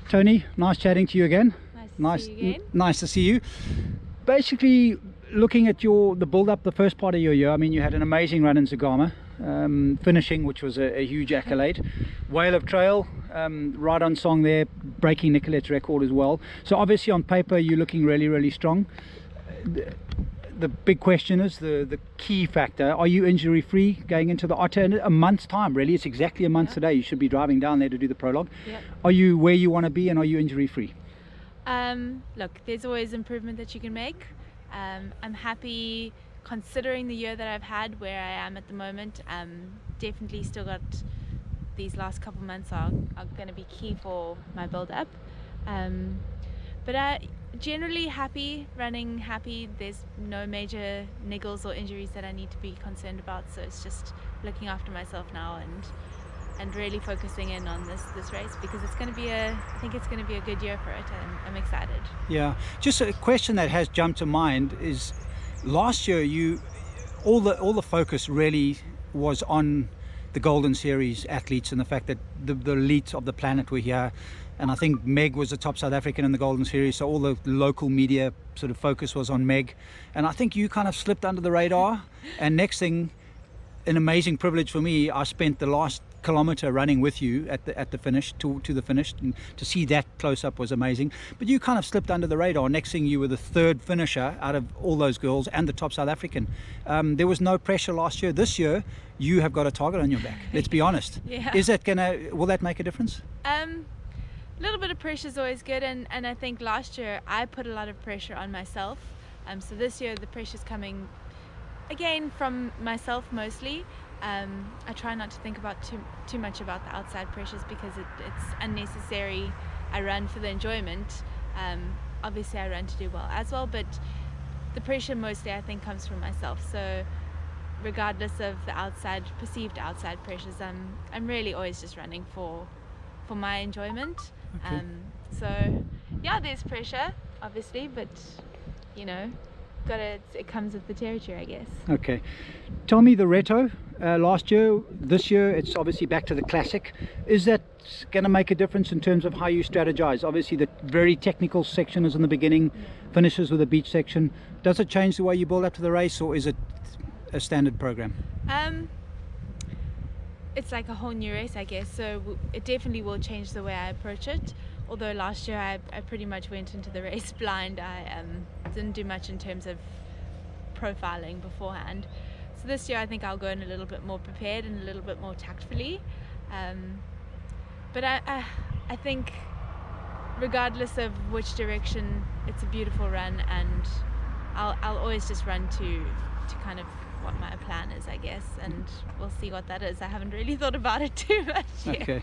Toni, nice chatting to you again. Nice to see you again. Nice to see you. Basically, looking at the build-up, the first part of your year, I mean, you had an amazing run in Zagama, finishing, which was a huge accolade. Otter Trail, right on song there, breaking Nicolette's record as well. So obviously on paper, you're looking really, really strong. The big question is the key factor. Are you injury free going into the Otter in a month's time? Really, it's exactly a month today. You should be driving down there to do the prologue. Yep. Are you where you want to be, and are you injury free? Look, there's always improvement that you can make. I'm happy considering the year that I've had where I am at the moment. Definitely still got these last couple months are going to be key for my build up. But generally running happy. There's no major niggles or injuries that I need to be concerned about, so it's just looking after myself now and really focusing in on this race, because I think it's going to be a good year for it, and I'm excited. Yeah, just a question that has jumped to mind is last year all the focus really was on the Golden Series athletes and the fact that the elite of the planet were here. And I think Meg was the top South African in the Golden Series, so all the local media sort of focus was on Meg. And I think you kind of slipped under the radar. And next thing, an amazing privilege for me, I spent the last kilometer running with you at the finish, to the finish, and to see that close up was amazing. But you kind of slipped under the radar. Next thing, you were the third finisher out of all those girls and the top South African. There was no pressure last year. This year, you have got a target on your back. Let's be honest. Yeah. Will that make a difference? A little bit of pressure is always good, and I think last year I put a lot of pressure on myself. So this year the pressure's coming again from myself mostly. I try not to think about too much about the outside pressures, because it's unnecessary. I run for the enjoyment. Obviously I run to do well as well, but the pressure mostly I think comes from myself. So regardless of the perceived outside pressures, I'm really always just running for my enjoyment. Okay. So yeah, there's pressure obviously, but it comes with the territory, I guess. Okay, tell me, the Retto last year, this year it's obviously back to the classic. Is that going to make a difference in terms of how you strategize? Obviously the very technical section is in the beginning, finishes with a beach section. Does it change the way you build up to the race, or is it a standard program? It's like a whole new race, I guess, so it definitely will change the way I approach it. Although last year I pretty much went into the race blind. I didn't do much in terms of profiling beforehand. So this year I think I'll go in a little bit more prepared and a little bit more tactfully. But I think regardless of which direction, it's a beautiful run, and I'll always just run to kind of what my plan is, I guess, and we'll see what that is. I haven't really thought about it too much yet. Okay.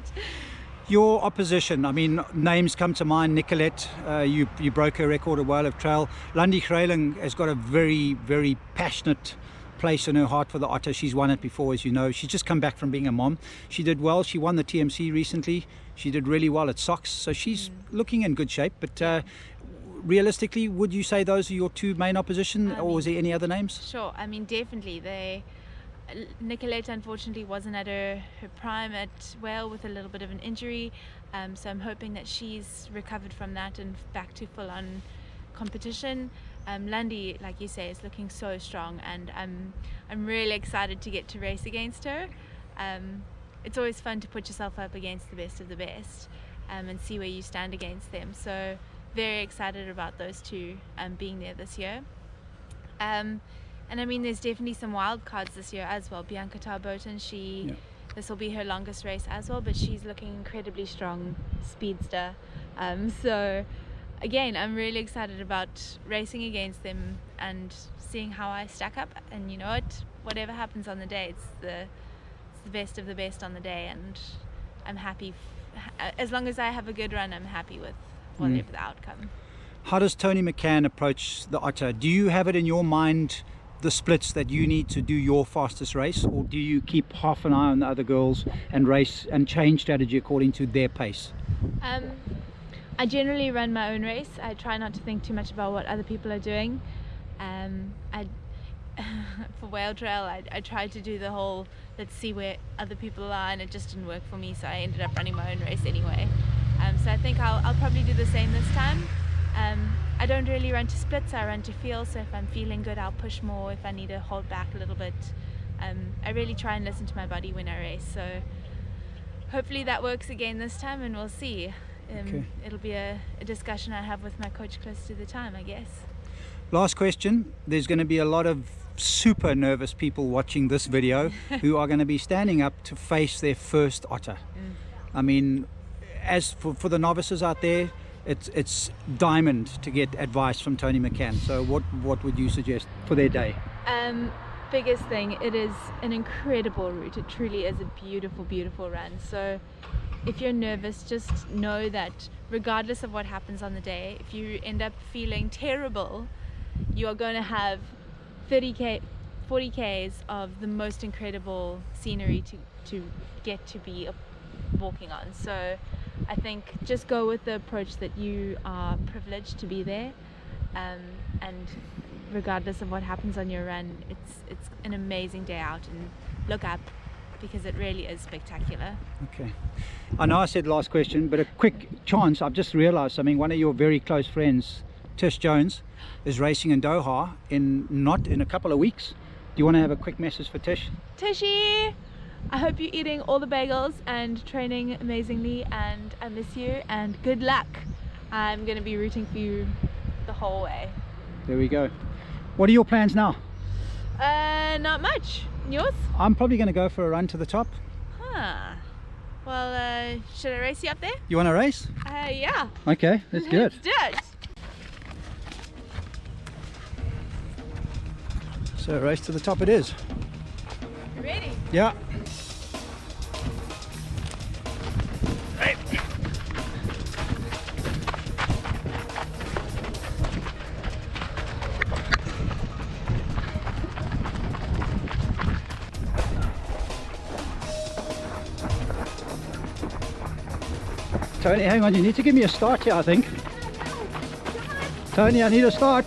Your opposition, I mean, names come to mind. Nicolette, you broke her record at Otter Trail. Landi Greiling has got a very, very passionate place in her heart for the Otter. She's won it before, as you know. She's just come back from being a mom. She did well. She won the TMC recently. She did really well at Sox, so she's looking in good shape. But realistically, would you say those are your two main opposition, or is there any other names? Sure, I mean, definitely. Nicolette unfortunately wasn't at her prime at Wales with a little bit of an injury, so I'm hoping that she's recovered from that and back to full-on competition. Landi, like you say, is looking so strong, and I'm really excited to get to race against her. It's always fun to put yourself up against the best of the best, and see where you stand against them. So very excited about those two being there this year. And I mean, there's definitely some wild cards this year as well. Bianca Tarboten, this will be her longest race as well, but she's looking incredibly strong, speedster. So again, I'm really excited about racing against them and seeing how I stack up. And you know what, whatever happens on the day, it's the best of the best on the day, and I'm happy. As long as I have a good run, I'm happy with whatever the outcome. How does Toni McCann approach the Otter? Do you have it in your mind, the splits that you need to do your fastest race, or do you keep half an eye on the other girls and race and change strategy according to their pace? I generally run my own race. I try not to think too much about what other people are doing. For Otter Trail, I tried to do the whole let's see where other people are, and it just didn't work for me, so I ended up running my own race anyway. So I think I'll probably do the same this time. I don't really run to splits, I run to feel, so if I'm feeling good I'll push more, if I need to hold back a little bit. I really try and listen to my body when I race, so hopefully that works again this time, and we'll see. Okay. It'll be a discussion I have with my coach close to the time, I guess. Last question. There's going to be a lot of super nervous people watching this video who are going to be standing up to face their first otter. I mean, as for the novices out there, it's diamond to get advice from Toni McCann. So what would you suggest for their day? Biggest thing, it is an incredible route. It truly is a beautiful, beautiful run. So if you're nervous, just know that regardless of what happens on the day, if you end up feeling terrible, you are going to have 30k, 40k's of the most incredible scenery to get to be walking on. So I think just go with the approach that you are privileged to be there, and regardless of what happens on your run, it's an amazing day out, and look up because it really is spectacular. Okay. I know I said last question, but a quick chance. I've just realized something. One of your very close friends, Tish Jones, is racing in Doha in a couple of weeks. Do you want to have a quick message for Tish? Tishy, I hope you're eating all the bagels and training amazingly, and I miss you, and good luck. I'm going to be rooting for you the whole way. There we go. What are your plans now? Not much. Yours? I'm probably going to go for a run to the top. Huh. Well, should I race you up there? You want to race? Yeah. Okay, let's do it. Let's do it. So race to the top it is. You ready? Yeah. Tony, hang on, you need to give me a start here, I think. Tony, I need a start.